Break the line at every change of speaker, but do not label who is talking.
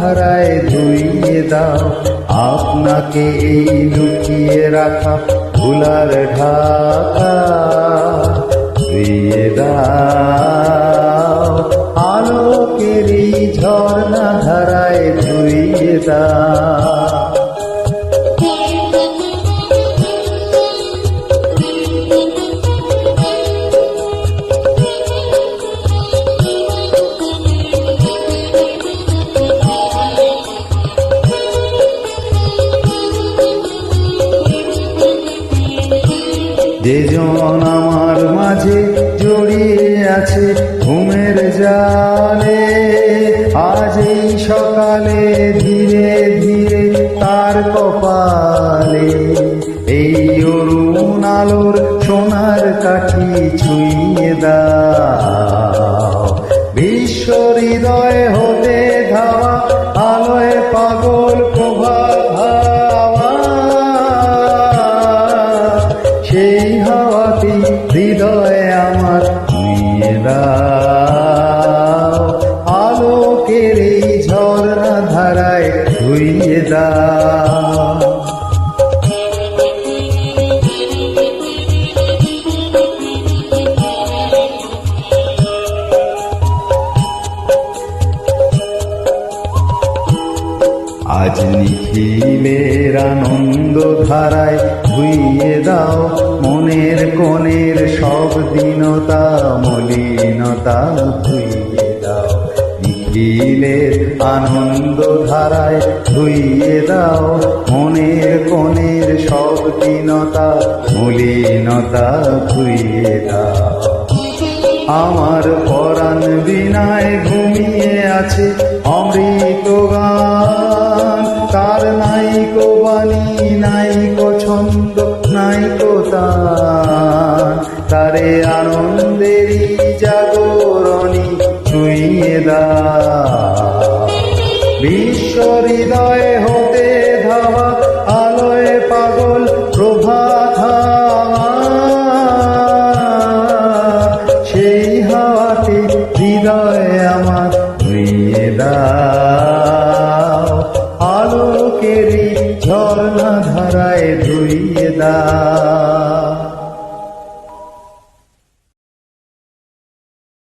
ধারায় ধুইয়ে দাও আপনাকে এই লুকিয়ে রাখা ভুলার ঢাকা ধুইয়ে দাও আলোকের এই ঝর্ণা ধারায় ধুইয়ে দাও। যেজন আমার মাঝে জড়িয়ে আছে ঘুমের জালে আজ এই সকালে ধীরে ধীরে তার কপালে এই অরুণ আলোর সোনার কাঠি ছুঁয়ে দাও বিশ্ব হৃদয় হতে ধাওয়া আলোয় পাগল প্রভাত হাওয়া সেই হাওয়াতে হৃদয় আমার নিয়ে দাও আলোকের এই ঝর্ণা ধারায় ধুইয়ে দাও। আজ নিখিলের আনন্দ ধারায় ধুইয়ে দাও মনের কোণের সব দীনতা মলিনতা ধুইয়ে দাও নিখিলের আনন্দ ধারায় ধুইয়ে দাও মনের কোণের সব দীনতা মলিনতা ধুইয়ে দাও। আমার পরাণ বিনায় ঘুমিয়ে আছে অমৃত গান তার নাইকো বাণী নাইকো ছন্দ নাইকো তান তারে আনন্দেরই জাগরণী ছুঁয়ে দাও বিশ্ব হৃদয় হতে ধাওয়া আলোয় পাগল প্রভাত সেই হাওয়াতে হৃদয় আমার ধুইয়ে দাও আলোকের ঝর্ণা ধারায় ধুইয়ে দাও।